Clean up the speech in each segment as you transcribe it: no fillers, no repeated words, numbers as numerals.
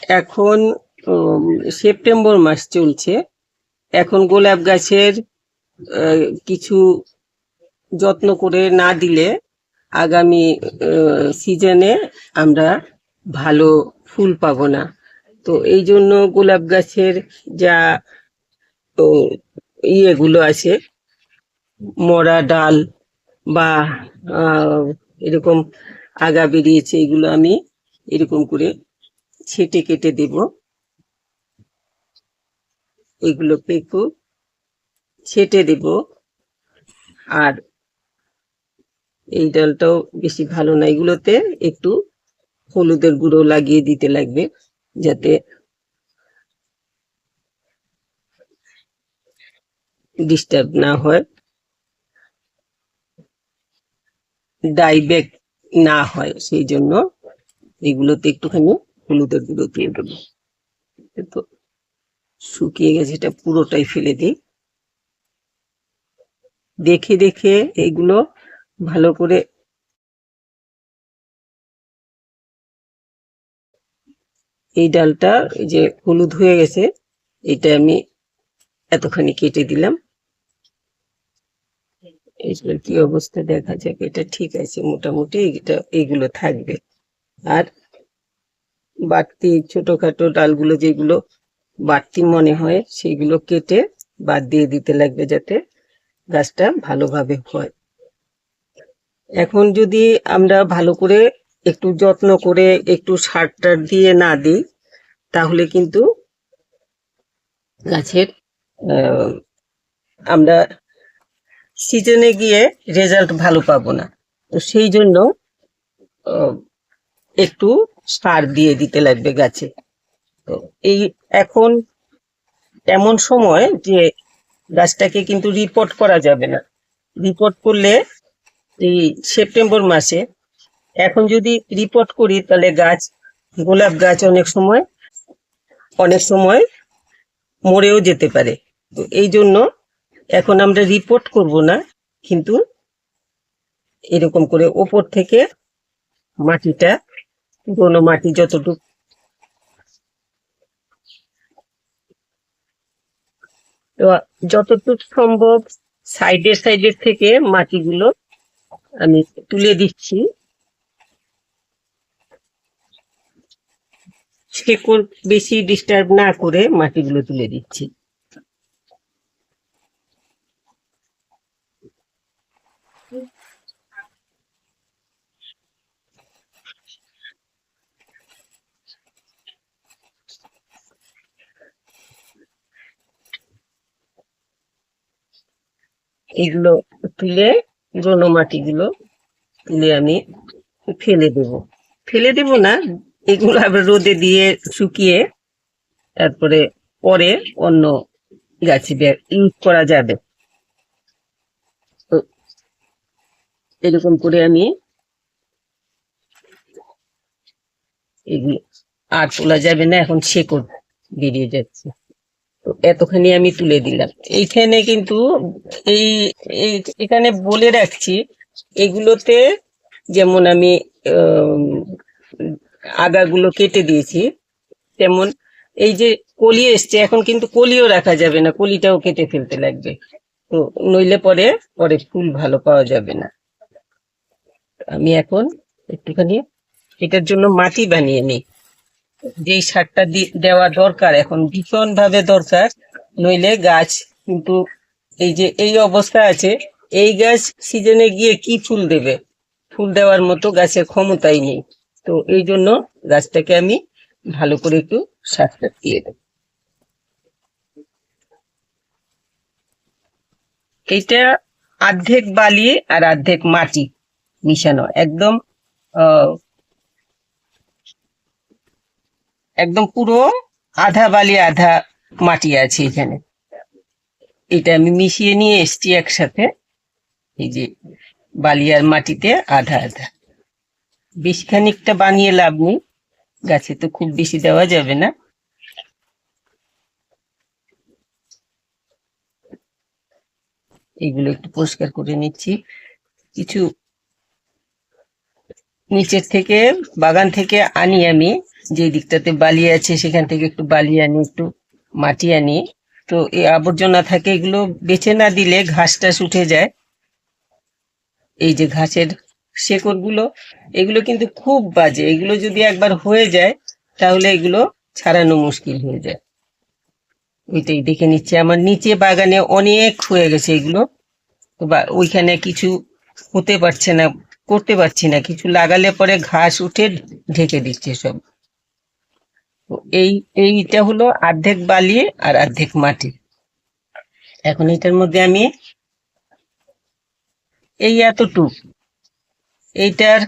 এখন সেপ্টেম্বর মাস চলছে। এখন গোলাপ গাছের কিছু যত্ন করে না দিলে আগামী সিজনে আমরা ভালো ফুল পাবো না। তো এই জন্য গোলাপ গাছের যা ইয়েগুলো আছে, মরা ডাল বা এরকম আগা বেরিয়েছে, এগুলো আমি এরকম করে ছেটে কেটে দেব। এগুলোকে একটু ছেটে দেব। আর এই ডালটাও বেশি ভালো না, এগুলোতে একটু হলুদের গুঁড়ো লাগিয়ে দিতে লাগবে যাতে ডিস্টার্ব না হয়, ডাইব্যাক না হয়, সেই জন্য এগুলোতে একটুখানি হলুদের গুঁড়ো দিয়ে দেবো। তো শুকিয়ে গেছে, এটা পুরোটাই ফেলে দিই। দেখে দেখে এইগুলো ভালো করে এই ডালটা যে হলুদ হয়ে গেছে, এটা আমি এতখানি কেটে দিলাম। এটার কি অবস্থা দেখা যাক। এটা ঠিক আছে মোটামুটি, এটা এইগুলো থাকবে। আর বাড়তি ছোটখাটো ডালগুলো যেগুলো বাড়তি মনে হয় সেইগুলো কেটে বাদ দিয়ে দিতে লাগবে যাতে গাছটা ভালোভাবে হয়। এখন যদি আমরা ভালো করে একটু যত্ন করে একটু সার টার দিয়ে না দিই, তাহলে কিন্তু গাছের আমরা সিজনে গিয়ে রেজাল্ট ভালো পাবো না। তো সেই জন্য একটু সার দিয়ে দিতে লাগবে গাছে। তো এই এখন এমন সময় যে গাছটাকে কিন্তু রিপোর্ট করা যাবে না। রিপোর্ট করলে এই সেপ্টেম্বর মাসে, এখন যদি রিপোর্ট করি তাহলে গাছ, গোলাপ গাছ অনেক সময় মরেও যেতে পারে। তো এই জন্য এখন আমরা রিপোর্ট করব না, কিন্তু এরকম করে ওপর থেকে মাটিটা, পুরোনো মাটি যতটুকু সম্ভব সাইডের থেকে মাটিগুলো আমি তুলে দিচ্ছি। শেকড় বেশি ডিস্টার্ব না করে মাটিগুলো তুলে দিচ্ছি। এগুলো তুলে, পুরোনো মাটিগুলো তুলে আমি ফেলে দেব না, এগুলো আবার রোদে দিয়ে শুকিয়ে তারপরে পরে অন্য গাছে ইউজ করা যাবে। তো এরকম করে আমি এগুলো আর তোলা যাবে না, এখন শেকড় বেরিয়ে যাচ্ছে। তো এতখানি আমি তুলে দিলাম। এইখানে কিন্তু এই এখানে বলে রাখছি, এগুলোতে যেমন আমি আগাগুলো কেটে দিয়েছি, তেমন এই যে কলি এসছে, এখন কিন্তু কলিও রাখা যাবে না, কলিটাও কেটে ফেলতে লাগবে। তো নইলে পরে পরে ফুল ভালো পাওয়া যাবে না। আমি এখন একটুখানি এটার জন্য মাটি বানিয়ে নিই। যেই সারটা দেওয়া দরকার, এখন ভীষণ ভাবে দরকার, নইলে গাছ কিন্তু এই যে এই অবস্থা আছে, এই গাছ সিজনে গিয়ে কি ফুল দেবে? ফুল দেওয়ার মতো গাছের ক্ষমতাই নেই। তো এই জন্য গাছটাকে আমি ভালো করে একটু সারটা দিয়ে দেব। এটা অর্ধেক বালি আর অর্ধেক মাটি মিশানো, একদম একদম পুরো আধা বালি আধা মাটি আছে এখানে। এটা আমি মিশিয়ে নিয়ে এসছি একসাথে। এই যে বালি আর মাটিতে আধা আধা, বেশ খানিকটা বানিয়ে লাভ নেই, গাছে তো খুব বেশি দেওয়া যাবে না। এগুলো একটু পরিষ্কার করে নিচ্ছি। কিছু নিচের থেকে, বাগান থেকে আনি আমি যে দিকটাতে বালি আছে সেখান থেকে একটু বালি আনি, একটু মাটি আনি। তো এই আবর্জনা থাকে, এগুলো বেছে না দিলে ঘাস টাস উঠে যায়। এই যে ঘাসের শেকড়গুলো, এগুলো কিন্তু খুব বাজে। এগুলো যদি একবার হয়ে যায় তাহলে এগুলো ছাড়ানো মুশকিল হয়ে যায়। ওইটাই দেখে নিচ্ছে, আমার নিচে বাগানে অনেক হয়ে গেছে এগুলো। তো ওইখানে কিছু হতে পারছে না, করতে পারছি না, কিছু লাগালে পরে ঘাস উঠে ঢেকে দিচ্ছে সব। তো এইটা হলো অর্ধেক বালি আর অর্ধেক মাটি। এখন এটার মধ্যে আমি এই এতটুক, এইটার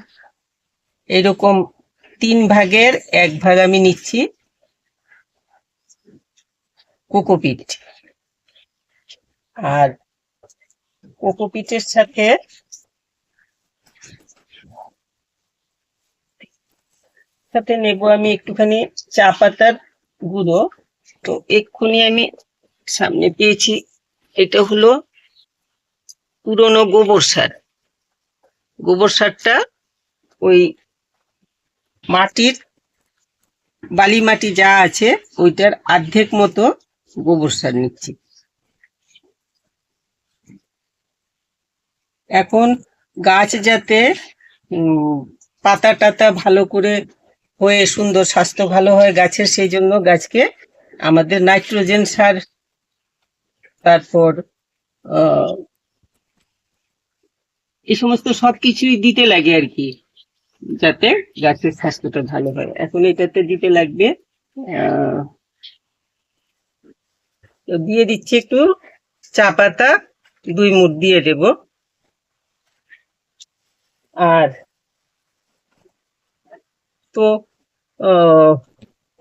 এইরকম 3 ভাগের 1 ভাগ আমি নিচ্ছি কোকোপিট। আর কোকোপিটের সাথে নেব আমি একটুখানি চা পাতার গুঁড়ো। তো এক্ষুনি আমি সামনে পেয়েছি, এটা হলো পুরনো গোবর সার। গোবর সারটা ওই মাটির বালি মাটি যা আছে ওইটার অর্ধেক মতো গোবর সার নিচ্ছি। এখন গাছ যাতে পাতা টাতা ভালো করে হয়ে সুন্দর স্বাস্থ্য ভালো হয় গাছের, সেই জন্য গাছকে আমাদের নাইট্রোজেন সার, তারপর এই সমস্ত সবকিছুই দিতে লাগে আর কি, যাতে গাছের স্বাস্থ্যটা ভালো হয়। এখন এটাতে দিতে লাগবে দিয়ে দিচ্ছি একটু চা পাতা, 2 মুঠ দিয়ে দেব। আর তো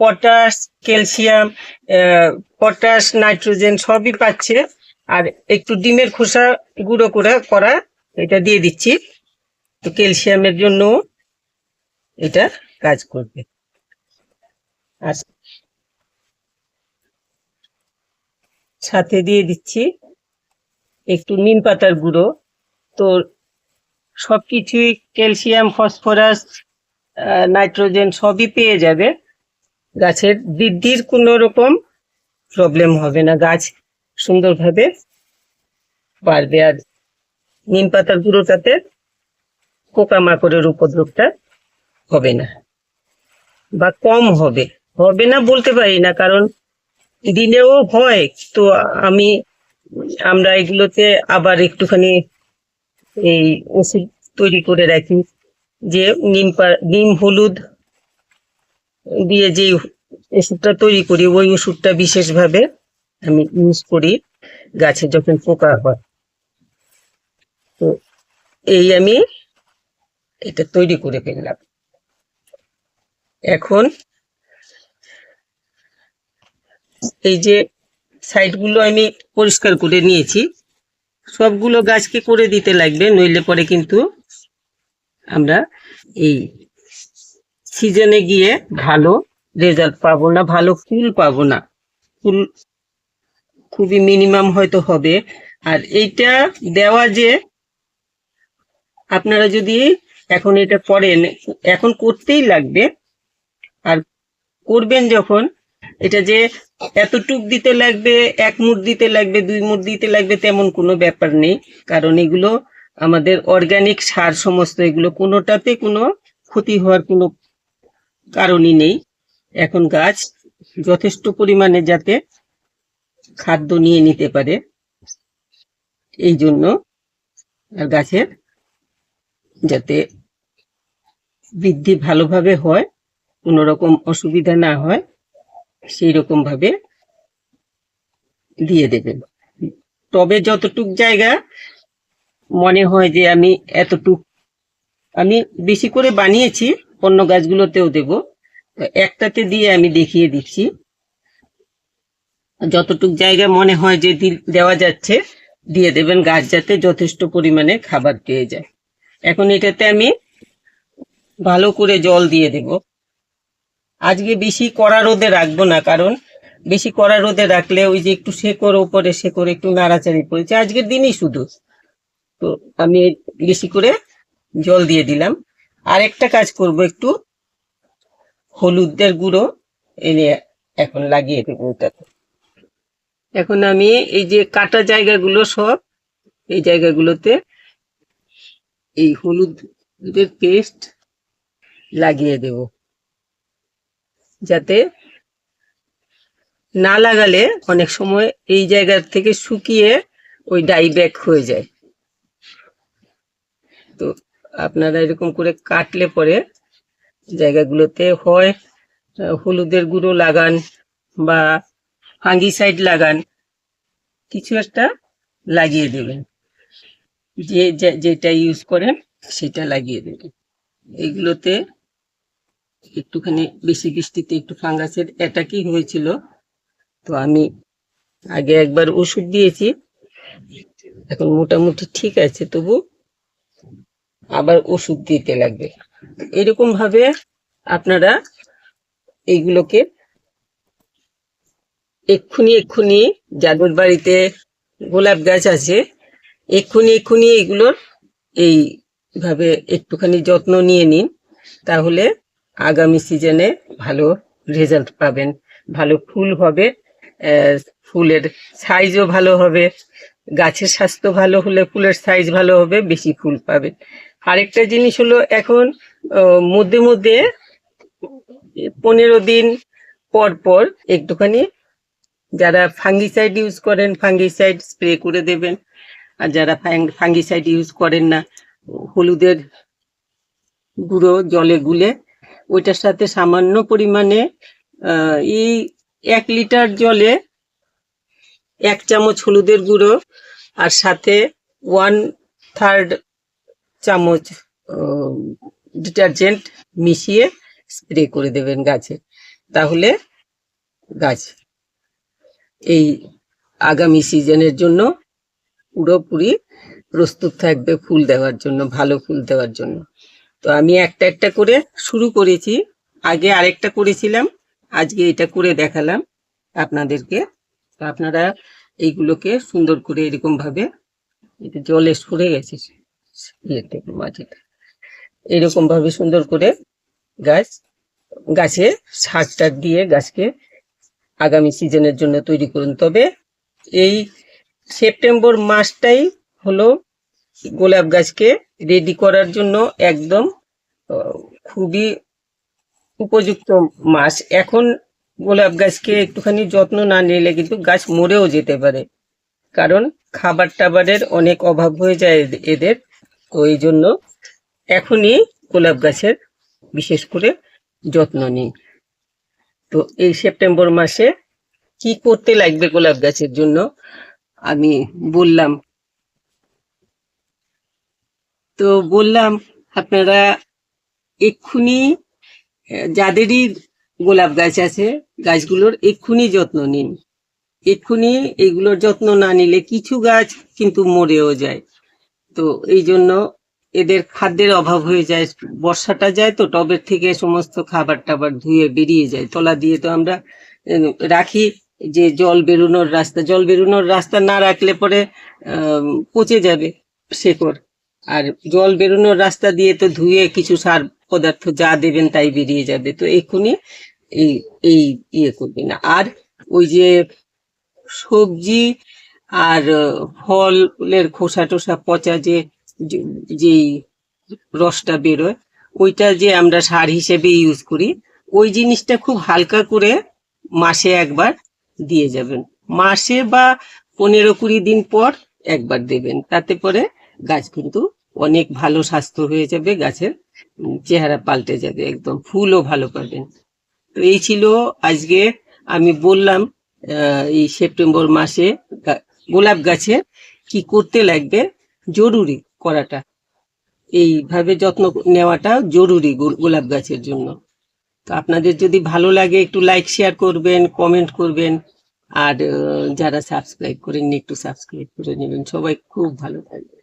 পটাশ, ক্যালসিয়াম, পটাশ, নাইট্রোজেন সবই পাচ্ছে। আর একটু ডিমের খোসা গুঁড়ো করা এটা দিয়ে দিচ্ছি, তো ক্যালসিয়ামের জন্য এটা কাজ করবে। আর সাথে দিয়ে দিচ্ছি একটু নিম পাতার গুঁড়ো। তো সবকিছুই ক্যালসিয়াম, ফসফরাস, নাইট্রোজেন সবই পেয়ে যাবে, গাছের বৃদ্ধির কোনো রকম প্রবলেম হবে না, গাছ সুন্দরভাবে বাড়বে। আর নিম পাতার গুঁড়োটাতে পোকামাকড়ের উপদ্রবটা হবে না, বা কম হবে। হবে না বলতে পারি না, কারণ দিনেও হয়। তো আমরা এগুলোতে আবার একটুখানি এই ওষুধ তৈরি করে রাখি, যে নিম হলুদ দিয়ে যে ওষুধটা তৈরি করি, ওই ওষুধটা বিশেষভাবে আমি ইউজ করি গাছে যখন পোকা হয়। তো এই আমি এটা তৈরি করে ফেললাম। এখন এই যে সাইডগুলো আমি পরিষ্কার করে নিয়েছি, সবগুলো গাছকে করে দিতে লাগবে, নইলে পরে কিন্তু আমরা এই সিজনে গিয়ে ভালো রেজাল্ট পাবো না, ভালো ফুল পাবো না। ফুল খুবই মিনিমাম হয়তো হবে। আর এইটা দেওয়া যে আপনারা যদি এখন এটা করেন, এখন করতেই লাগবে। আর করবেন যখন, এটা যে এতটুক দিতে লাগবে, 1 মুঠ দিতে লাগবে, 2 মুঠ দিতে লাগবে, তেমন কোনো ব্যাপার নেই। কারণ এগুলো আমাদের অর্গানিক সার সমস্ত, এগুলো কোনোটাতে কোনো ক্ষতি হওয়ার কোনো কারণই নেই। এখন গাছ যথেষ্ট পরিমাণে যাতে খাদ্য নিয়ে নিতে পারে, এই জন্য, আর গাছের যাতে বৃদ্ধি ভালোভাবে হয়, কোনো রকম অসুবিধা না হয়, সেই রকম ভাবে দিয়ে দেবেন। তবে যতটুক জায়গা মনে হয় যে আমি এতটুক, আমি বেশি করে বানিয়েছি, অন্য গাছগুলোতেও দেব, একটাতে দিয়ে আমি দেখিয়ে দিচ্ছি। যতটুক জায়গা মনে হয় যে দেওয়া যাচ্ছে দিয়ে দেবেন, গাছ যাতে যথেষ্ট পরিমাণে খাবার পেয়ে যায়। এখন এটাতে আমি ভালো করে জল দিয়ে দেব। আজকে বেশি কড়া রোদে রাখবো না, কারণ বেশি কড়া রোদে রাখলে ওই যে একটু শেকড় উপরে শেকড় একটু নাড়াচাড়ি পড়েছে আজকের দিনই শুধু, তো আমি বেশি করে জল দিয়ে দিলাম। আর একটা কাজ করব, একটু হলুদের গুঁড়ো এনে এখন লাগিয়ে দেবো ওটাতে। এখন আমি এই যে কাটা জায়গাগুলো সব এই জায়গাগুলোতে এই হলুদের পেস্ট লাগিয়ে দেব, যাতে না লাগালে অনেক সময় এই জায়গা থেকে শুকিয়ে ওই ডাই ব্যাক হয়ে যায়। তো আপনারা এরকম করে কাটলে পরে জায়গাগুলোতে হয় হলুদের গুঁড়ো লাগান বা ফাঙ্গিসাইড লাগান, কিছু একটা লাগিয়ে দেবেন, যেটা ইউজ করেন সেটা লাগিয়ে দেবেন। এগুলোতে একটুখানি বেশি বৃষ্টিতে একটু ফাঙ্গাসের অ্যাটাকই হয়েছিল, তো আমি আগে একবার ওষুধ দিয়েছি, এখন মোটামুটি ঠিক আছে, তবু আবার ওষুধ দিতে লাগবে। এরকম ভাবে আপনারা এইগুলোকে এক্ষুনি যাদের বাড়িতে গোলাপ গাছ আছে এক্ষুনি এগুলোর এইভাবে একটুখানি যত্ন নিয়ে নিন, তাহলে আগামী সিজনে ভালো রেজাল্ট পাবেন, ভালো ফুল হবে, ফুলের সাইজও ভালো হবে, গাছের স্বাস্থ্য ভালো হলে ফুলের সাইজ ভালো হবে, বেশি ফুল পাবেন। আরেকটা জিনিস হলো, এখন মধ্যে মধ্যে 15 দিন পর পর একটুখানি যারা ফাঙ্গিসাইড ইউজ করেন ফাঙ্গিসাইড স্প্রে করে দেবেন, আর যারা ফাঙ্গিসাইড ইউজ করেন না হলুদের গুঁড়ো জলে গুলে ওইটার সাথে সামান্য পরিমাণে এই 1 লিটার জলে 1 চামচ হলুদের গুঁড়ো আর সাথে 1/3 চামচ ডিটারজেন্ট মিশিয়ে স্প্রে করে দেবেন গাছে, তাহলে গাছ এই আগামী সিজনের জন্য পুরোপুরি প্রস্তুত থাকবে ফুল দেওয়ার জন্য, ভালো ফুল দেওয়ার জন্য। তো আমি একটা একটা করে শুরু করেছি, আগে আরেকটা করেছিলাম, আজকে এটা করে দেখালাম আপনাদেরকে। তো আপনারা এইগুলোকে সুন্দর করে এরকম ভাবে, এটা জলে সরে গেছে মাটিটা, এরকম ভাবে সুন্দর করে গাছে সার টার দিয়ে গাছকে আগামী সিজনের জন্য তৈরি করুন। তবে এই সেপ্টেম্বর মাসটাই হলো গোলাপ গাছকে রেডি করার জন্য একদম খুবই উপযুক্ত মাস। এখন গোলাপ গাছকে একটুখানি যত্ন না নিলে কিন্তু গাছ মরেও যেতে পারে, কারণ খাবার টাবারের অনেক অভাব হয়ে যায় এদের। তো এই জন্য এখনই গোলাপ গাছের বিশেষ করে যত্ন নিন। তো এই সেপ্টেম্বর মাসে কি করতে লাগবে গোলাপ গাছের জন্য আমি বললাম, তো বললাম আপনারা এক্ষুনি যাদেরই গোলাপ গাছ আছে গাছগুলোর এক্ষুনি যত্ন নিন। এক্ষুনি এইগুলোর যত্ন না নিলে কিছু গাছ কিন্তু মরেও যায়। তো এই জন্য এদের খাদ্যের অভাব হয়ে যায়, বর্ষাটা যায় তো টবের থেকে সমস্ত খাবার টাবার ধুয়ে বেরিয়ে যায়, তলা দিয়ে তো আমরা রাখি যে জল বেরোনোর রাস্তা না রাখলে পরে পচে যাবে শেকড়, আর জল বেরোনোর রাস্তা দিয়ে তো ধুয়ে কিছু সার পদার্থ যা দেবেন তাই বেরিয়ে যাবে। তো এক্ষুনি এই এই ইয়ে করবে না। আর ওই যে সবজি আর ফলের খোসা টোসা পচা যেই রসটা বেরোয় ওইটা যে আমরা সার হিসেবে ইউজ করি, ওই জিনিসটা খুব হালকা করে মাসে একবার দিয়ে যাবেন, মাসে বা 15-20 দিন পর একবার দেবেন, তাতে পরে গাছ কিন্তু অনেক ভালো স্বাস্থ্য হয়ে যাবে, গাছের চেহারা পাল্টে যাবে, একদম ফুলও ভালো পাবেন। তো এই ছিল আজকে আমি বললাম এই সেপ্টেম্বর মাসে গোলাপ গাছে কি করতে লাগবে, জরুরি করাটা, এইভাবে যত্ন নেওয়াটা জরুরি গোলাপ গাছের জন্য। তো আপনাদের যদি ভালো লাগে একটু লাইক শেয়ার করবেন, কমেন্ট করবেন, আর যারা সাবস্ক্রাইব করেননি একটু সাবস্ক্রাইব করে নেবেন। সবাই খুব ভালো থাকবে।